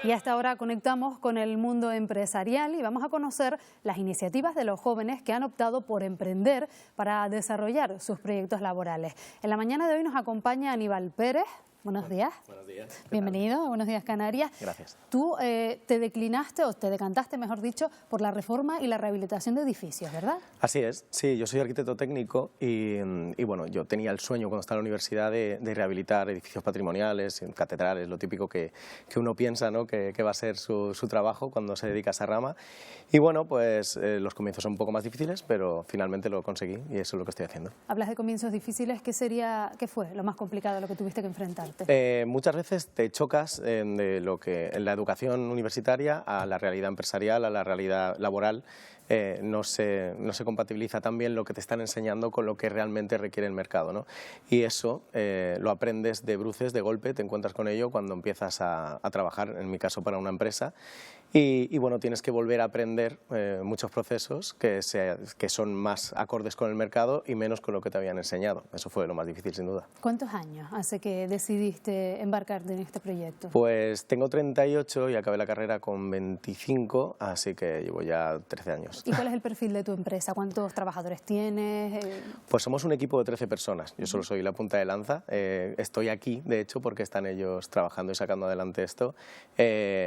Y hasta ahora conectamos con el mundo empresarial y vamos a conocer las iniciativas de los jóvenes que han optado por emprender para desarrollar sus proyectos laborales. En la mañana de hoy nos acompaña Aníbal Pérez. Buenos días. Buenos días. Bienvenido a Buenos Días Canarias. Gracias. Tú te declinaste, o te decantaste, mejor dicho, por la reforma y la rehabilitación de edificios, ¿verdad? Así es, sí, yo soy arquitecto técnico y bueno, yo tenía el sueño cuando estaba en la universidad de rehabilitar edificios patrimoniales, catedrales, lo típico que uno piensa, ¿no?, que va a ser su trabajo cuando se dedica a esa rama. Y bueno, pues los comienzos son un poco más difíciles, pero finalmente lo conseguí y eso es lo que estoy haciendo. Hablas de comienzos difíciles, ¿qué fue lo más complicado a lo que tuviste que enfrentar? Muchas veces te chocas en la educación universitaria a la realidad empresarial, a la realidad laboral. No se compatibiliza tan bien lo que te están enseñando con lo que realmente requiere el mercado, ¿no? Y eso lo aprendes de bruces, de golpe, te encuentras con ello cuando empiezas a trabajar, en mi caso para una empresa. Y bueno, tienes que volver a aprender muchos procesos que son más acordes con el mercado y menos con lo que te habían enseñado. Eso fue lo más difícil, sin duda. ¿Cuántos años hace que decidiste embarcarte en este proyecto? Pues tengo 38 y acabé la carrera con 25, así que llevo ya 13 años. ¿Y cuál es el perfil de tu empresa? ¿Cuántos trabajadores tienes? Pues somos un equipo de 13 personas. Yo solo soy la punta de lanza. Estoy aquí, de hecho, porque están ellos trabajando y sacando adelante esto.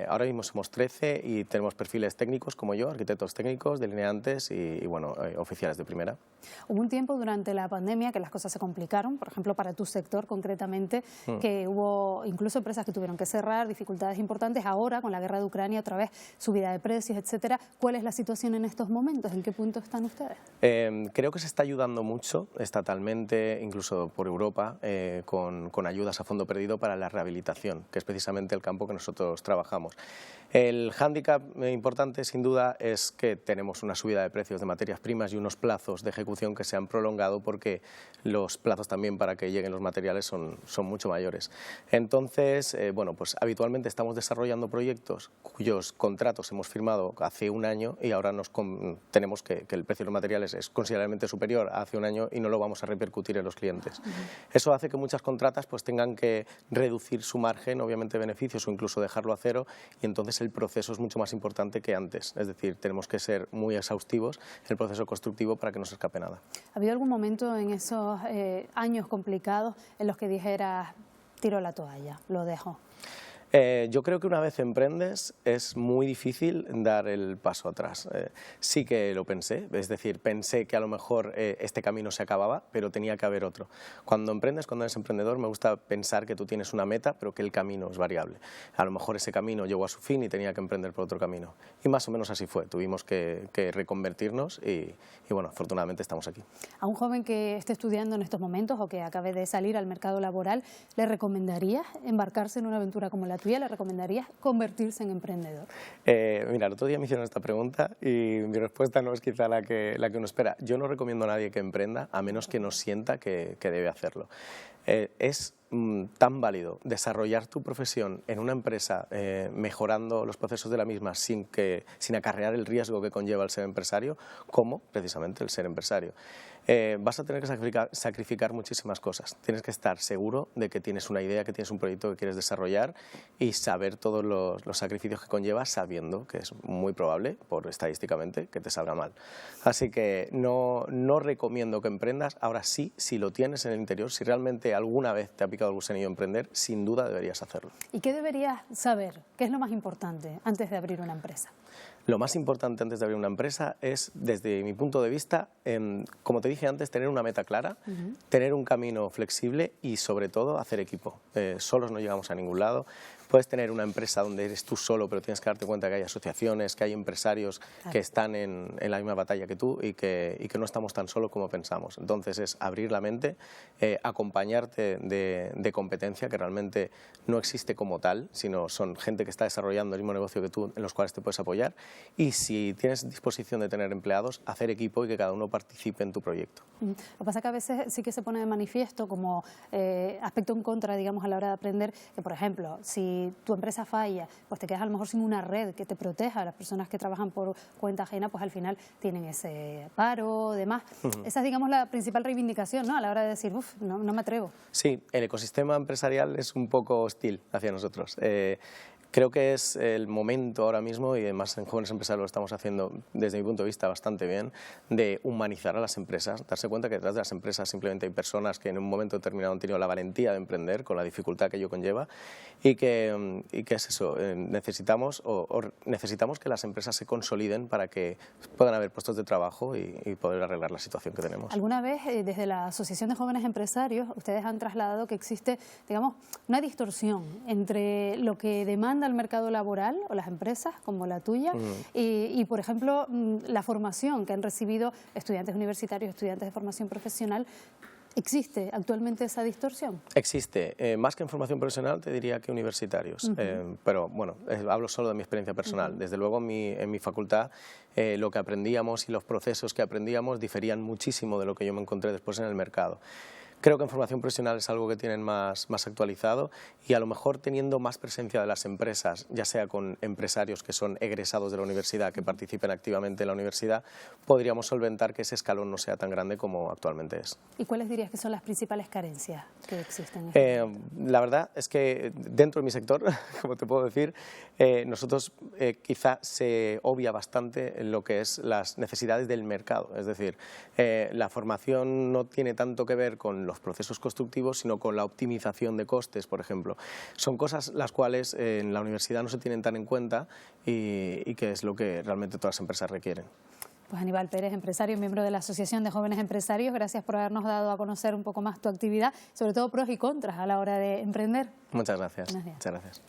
Ahora mismo somos 13 y tenemos perfiles técnicos como yo, arquitectos técnicos, delineantes y bueno, oficiales de primera. Hubo un tiempo durante la pandemia que las cosas se complicaron, por ejemplo, para tu sector concretamente, que hubo incluso empresas que tuvieron que cerrar, dificultades importantes. Ahora, con la guerra de Ucrania, otra vez subida de precios, etcétera. ¿Cuál es la situación en estos momentos? ¿En qué punto están ustedes? Creo que se está ayudando mucho estatalmente, incluso por Europa, con ayudas a fondo perdido para la rehabilitación, que es precisamente el campo que nosotros trabajamos. El hándicap importante, sin duda, es que tenemos una subida de precios de materias primas y unos plazos de ejecución que se han prolongado porque los plazos también para que lleguen los materiales son mucho mayores. Entonces, bueno, pues habitualmente estamos desarrollando proyectos cuyos contratos hemos firmado hace un año y ahora tenemos que el precio de los materiales es considerablemente superior a hace un año y no lo vamos a repercutir en los clientes. Eso hace que muchas contratas pues tengan que reducir su margen, obviamente beneficios, o incluso dejarlo a cero, y entonces el proceso es mucho más importante que antes. Es decir, tenemos que ser muy exhaustivos en el proceso constructivo para que no se escape nada. ¿Ha habido algún momento en esos años complicados en los que dijeras, tiro la toalla, lo dejo? Yo creo que una vez emprendes es muy difícil dar el paso atrás. Sí que lo pensé, es decir, pensé que a lo mejor este camino se acababa, pero tenía que haber otro. Cuando emprendes, cuando eres emprendedor, me gusta pensar que tú tienes una meta, pero que el camino es variable. A lo mejor ese camino llegó a su fin y tenía que emprender por otro camino. Y más o menos así fue, tuvimos que reconvertirnos y bueno, afortunadamente estamos aquí. A un joven que esté estudiando en estos momentos o que acabe de salir al mercado laboral, ¿le recomendarías embarcarse en una aventura como la tuya? ¿Le recomendarías convertirse en emprendedor? Mira, el otro día me hicieron esta pregunta y mi respuesta no es quizá la que uno espera. Yo no recomiendo a nadie que emprenda a menos que no sienta que debe hacerlo. Es tan válido desarrollar tu profesión en una empresa mejorando los procesos de la misma sin acarrear el riesgo que conlleva el ser empresario como precisamente el ser empresario. Vas a tener que sacrificar muchísimas cosas. Tienes que estar seguro de que tienes una idea, que tienes un proyecto que quieres desarrollar y saber todos los sacrificios que conlleva, sabiendo que es muy probable, estadísticamente, que te salga mal. Así que no recomiendo que emprendas. Ahora sí, si lo tienes en el interior, si realmente alguna vez te ha picado el gusanillo emprender, sin duda deberías hacerlo. ¿Y qué deberías saber? ¿Qué es lo más importante antes de abrir una empresa? Lo más importante antes de abrir una empresa es, desde mi punto de vista, como te dije antes, tener una meta clara, tener un camino flexible y, sobre todo, hacer equipo. Solos no llegamos a ningún lado. Puedes tener una empresa donde eres tú solo, pero tienes que darte cuenta que hay asociaciones, que hay empresarios que están en la misma batalla que tú y que no estamos tan solos como pensamos. Entonces es abrir la mente, acompañarte de competencia, que realmente no existe como tal, sino son gente que está desarrollando el mismo negocio que tú, en los cuales te puedes apoyar. Y si tienes disposición de tener empleados, hacer equipo y que cada uno participe en tu proyecto. Lo que pasa es que a veces sí que se pone de manifiesto como aspecto en contra, digamos, a la hora de aprender, que por ejemplo, si tu empresa falla, pues te quedas a lo mejor sin una red que te proteja. Las personas que trabajan por cuenta ajena, pues al final tienen ese paro, demás. Esa es, digamos, la principal reivindicación, ¿no?, a la hora de decir, no me atrevo. Sí, el ecosistema empresarial es un poco hostil hacia nosotros. Creo que es el momento ahora mismo, y además en Jóvenes Empresarios lo estamos haciendo desde mi punto de vista bastante bien, de humanizar a las empresas, darse cuenta que detrás de las empresas simplemente hay personas que en un momento determinado han tenido la valentía de emprender con la dificultad que ello conlleva y que es eso, necesitamos que las empresas se consoliden para que puedan haber puestos de trabajo y poder arreglar la situación que tenemos. ¿Alguna vez desde la Asociación de Jóvenes Empresarios ustedes han trasladado que existe, digamos, una distorsión entre lo que demanda el mercado laboral o las empresas como la tuya y, por ejemplo, la formación que han recibido estudiantes universitarios, estudiantes de formación profesional? ¿Existe actualmente esa distorsión? Existe. Más que en formación profesional te diría que universitarios, pero bueno, hablo solo de mi experiencia personal. Desde luego en mi facultad lo que aprendíamos y los procesos que aprendíamos diferían muchísimo de lo que yo me encontré después en el mercado. Creo que en formación profesional es algo que tienen más actualizado y a lo mejor teniendo más presencia de las empresas, ya sea con empresarios que son egresados de la universidad, que participen activamente en la universidad, podríamos solventar que ese escalón no sea tan grande como actualmente es. ¿Y cuáles dirías que son las principales carencias que existen? La verdad es que dentro de mi sector, como te puedo decir, nosotros quizá se obvia bastante lo que es las necesidades del mercado. Es decir, la formación no tiene tanto que ver con los procesos constructivos, sino con la optimización de costes, por ejemplo. Son cosas las cuales en la universidad no se tienen tan en cuenta y que es lo que realmente todas las empresas requieren. Pues Aníbal Pérez, empresario y miembro de la Asociación de Jóvenes Empresarios, gracias por habernos dado a conocer un poco más tu actividad, sobre todo pros y contras a la hora de emprender. Muchas gracias. Muchas gracias.